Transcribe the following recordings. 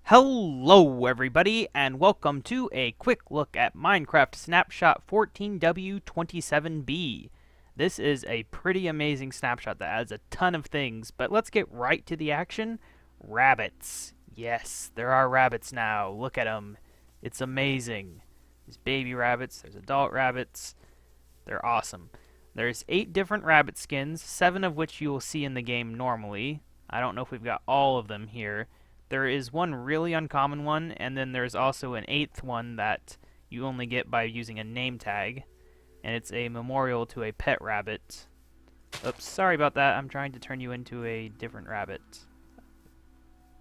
Hello everybody, and welcome to a quick look at Minecraft Snapshot 14W27B. This is a pretty amazing snapshot that adds a ton of things, but let's get right to the action. Rabbits. Yes, there are rabbits now. Look at them. It's amazing. There's baby rabbits, there's adult rabbits. They're awesome. There's 8 different rabbit skins, 7 of which you will see in the game normally. I don't know if we've got all of them here. There is one really uncommon one, and then there's also an 8th one that you only get by using a name tag, and it's a memorial to a pet rabbit. Oops, sorry about that. I'm trying to turn you into a different rabbit.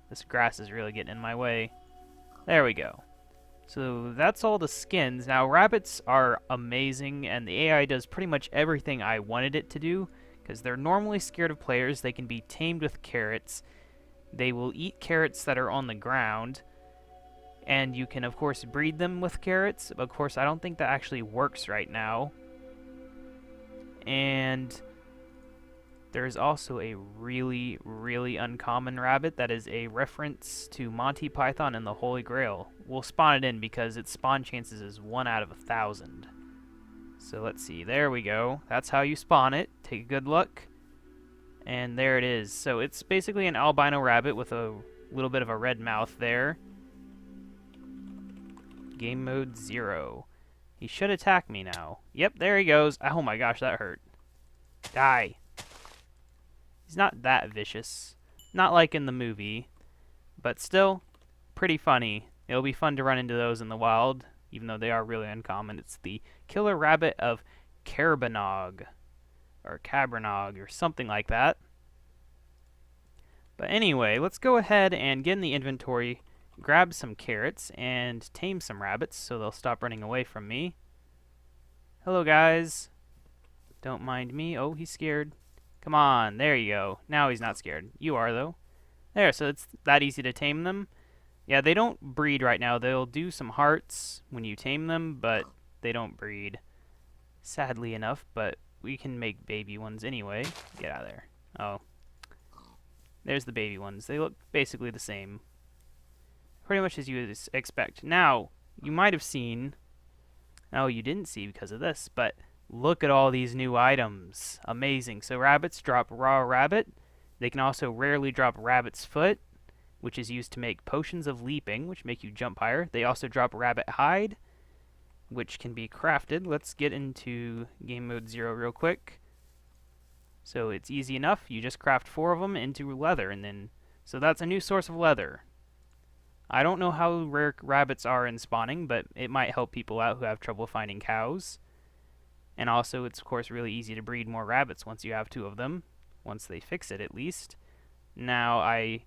This grass is really getting in my way. There we go. So that's all the skins. Now, rabbits are amazing, and the AI does pretty much everything I wanted it to do, because they're normally scared of players. They can be tamed with carrots. They will eat carrots that are on the ground, and you can, of course, breed them with carrots. Of course, I don't think that actually works right now. And there's also a really, really uncommon rabbit that is a reference to Monty Python and the Holy Grail. We'll spawn it in because its spawn chances is 1 out of 1,000. So let's see. There we go. That's how you spawn it. Take a good look. And there it is. So it's basically an albino rabbit with a little bit of a red mouth there. Game mode 0. He should attack me now. Yep, there he goes. Oh my gosh, that hurt. Die. He's not that vicious. Not like in the movie. But still, pretty funny. It'll be fun to run into those in the wild, even though they are really uncommon. It's the killer rabbit of Cabernog. Or Cabernog, or something like that. But anyway, let's go ahead and get in the inventory, grab some carrots, and tame some rabbits so they'll stop running away from me. Hello, guys. Don't mind me. Oh, he's scared. Come on, there you go. Now he's not scared. You are, though. There, so it's that easy to tame them. Yeah, they don't breed right now. They'll do some hearts when you tame them, but they don't breed. Sadly enough, but we can make baby ones anyway. Get out of there. Oh. There's the baby ones. They look basically the same. Pretty much as you would expect. Now, you might have seen... Oh, you didn't see because of this, but look at all these new items. Amazing. So rabbits drop raw rabbit. They can also rarely drop rabbit's foot, which is used to make potions of leaping, which make you jump higher. They also drop rabbit hide, which can be crafted. Let's get into game mode 0 real quick. So it's easy enough. You just craft 4 of them into leather, and then so that's a new source of leather. I don't know how rare rabbits are in spawning, but it might help people out who have trouble finding cows. And also, it's of course really easy to breed more rabbits once you have 2 of them, once they fix it at least. Now I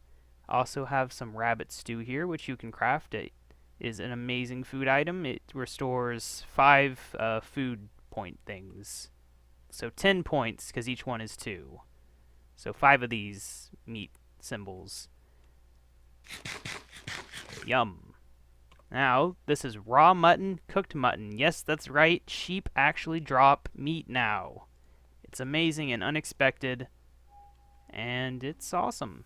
also have some rabbit stew here, which you can craft. It is an amazing food item. It restores 5 food point things. So 10 points, because each one is 2. So 5 of these meat symbols. Yum. Now, this is raw mutton, cooked mutton. Yes, that's right. Sheep actually drop meat now. It's amazing and unexpected, and it's awesome.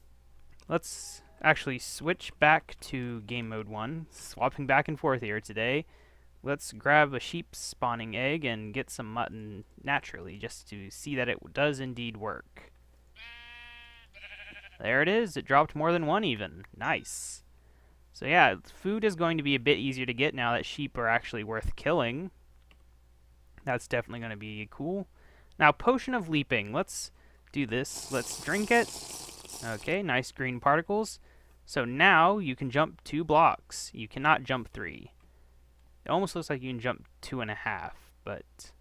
Let's actually switch back to game mode 1. Swapping back and forth here today. Let's grab a sheep spawning egg and get some mutton naturally, just to see that it does indeed work. There it is. It dropped more than 1 even. Nice. So yeah, food is going to be a bit easier to get now that sheep are actually worth killing. That's definitely going to be cool. Now, potion of leaping. Let's do this. Let's drink it. Okay, nice green particles. So now you can jump 2 blocks. You cannot jump 3. It almost looks like you can jump 2.5, but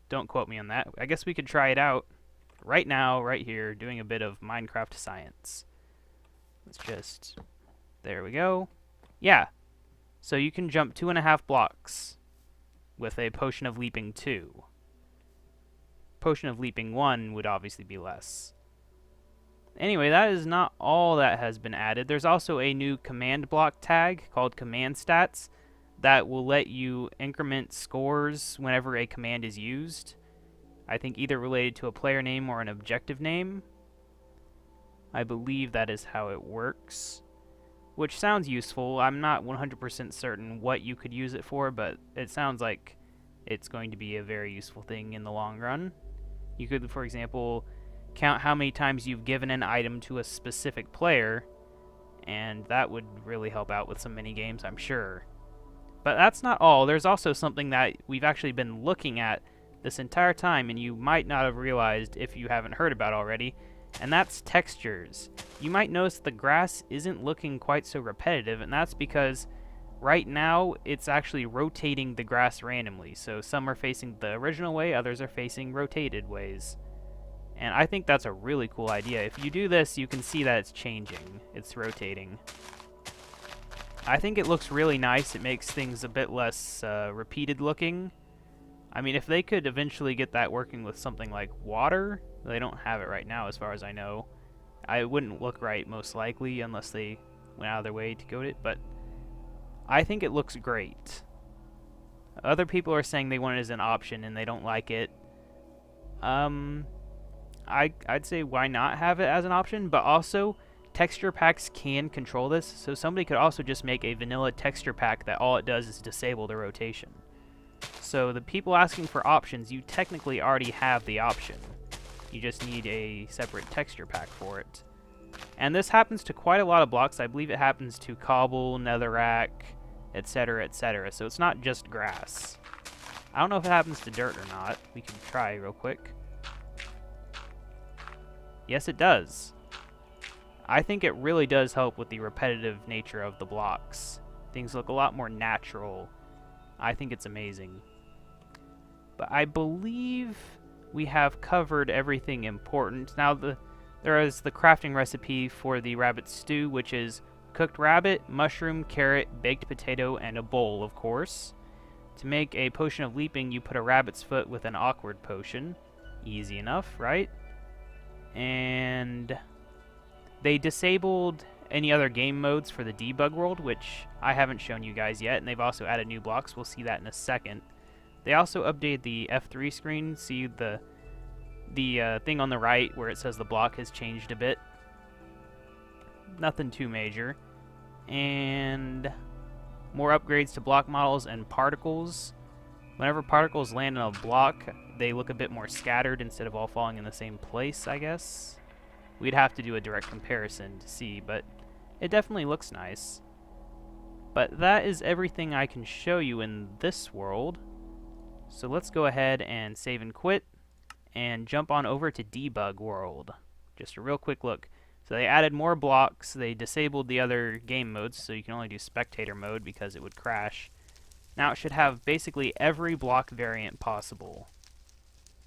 don't quote me on that. I guess we could try it out right now, right here, doing a bit of Minecraft science. Let's just... There we go. Yeah. So you can jump 2.5 blocks with a potion of leaping 2. Potion of leaping 1 would obviously be less. Anyway, that is not all that has been added. There's also a new command block tag called command stats that will let you increment scores whenever a command is used. I think either related to a player name or an objective name. I believe that is how it works. which sounds useful. I'm not 100% certain what you could use it for, but it sounds like it's going to be a very useful thing in the long run. You could, for example, count how many times you've given an item to a specific player, and that would really help out with some mini games, I'm sure. But that's not all. There's also something that we've actually been looking at this entire time, and you might not have realized if you haven't heard about already, and that's textures. You might notice the grass isn't looking quite so repetitive, and that's because right now it's actually rotating the grass randomly. So some are facing the original way, others are facing rotated ways. And I think that's a really cool idea. If you do this, you can see that it's changing. It's rotating. I think it looks really nice. It makes things a bit less repeated looking. I mean, if they could eventually get that working with something like water, they don't have it right now as far as I know. It wouldn't look right most likely unless they went out of their way to code it, but I think it looks great. Other people are saying they want it as an option and they don't like it. I'd say why not have it as an option, but also texture packs can control this, so somebody could also just make a vanilla texture pack that all it does is disable the rotation. So the people asking for options, you technically already have the option. You just need a separate texture pack for it. And this happens to quite a lot of blocks. I believe it happens to cobble, netherrack, etc., etc. So it's not just grass. I don't know if it happens to dirt or not. We can try real quick. Yes, it does. I think it really does help with the repetitive nature of the blocks. Things look a lot more natural. I think it's amazing. But I believe we have covered everything important. Now, there is the crafting recipe for the rabbit stew, which is cooked rabbit, mushroom, carrot, baked potato, and a bowl, of course. To make a potion of leaping, you put a rabbit's foot with an awkward potion. Easy enough, right? And they disabled any other game modes for the debug world, which I haven't shown you guys yet, and they've also added new blocks. We'll see that in a second. They also updated the F3 screen. See the thing on the right where it says the block has changed a bit. Nothing too major. And more upgrades to block models and particles. Whenever particles land on a block, they look a bit more scattered instead of all falling in the same place, I guess. We'd have to do a direct comparison to see, but it definitely looks nice. But that is everything I can show you in this world. So let's go ahead and save and quit and jump on over to debug world. Just a real quick look. So they added more blocks, they disabled the other game modes, so you can only do spectator mode because it would crash. Now it should have basically every block variant possible,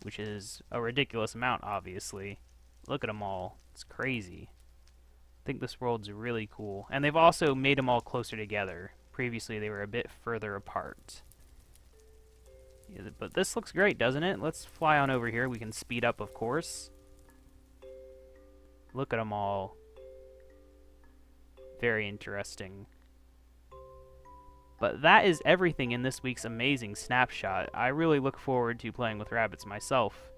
which is a ridiculous amount, obviously. Look at them all. It's crazy. I think this world's really cool. And they've also made them all closer together. Previously they were a bit further apart. Yeah, but this looks great, doesn't it? Let's fly on over here. We can speed up, of course. Look at them all. Very interesting. But that is everything in this week's amazing snapshot. I really look forward to playing with rabbits myself.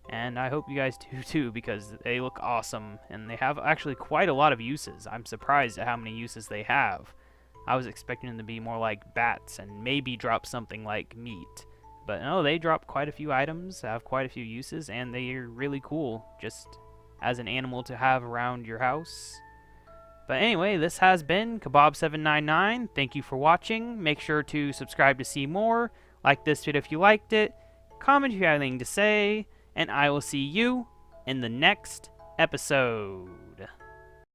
And I hope you guys do too, because they look awesome. And they have actually quite a lot of uses. I'm surprised at how many uses they have. I was expecting them to be more like bats and maybe drop something like meat. But no, they drop quite a few items, have quite a few uses, and they're really cool just as an animal to have around your house. But anyway, this has been Kebab799. Thank you for watching. Make sure to subscribe to see more. Like this video if you liked it. Comment if you have anything to say. And I will see you in the next episode.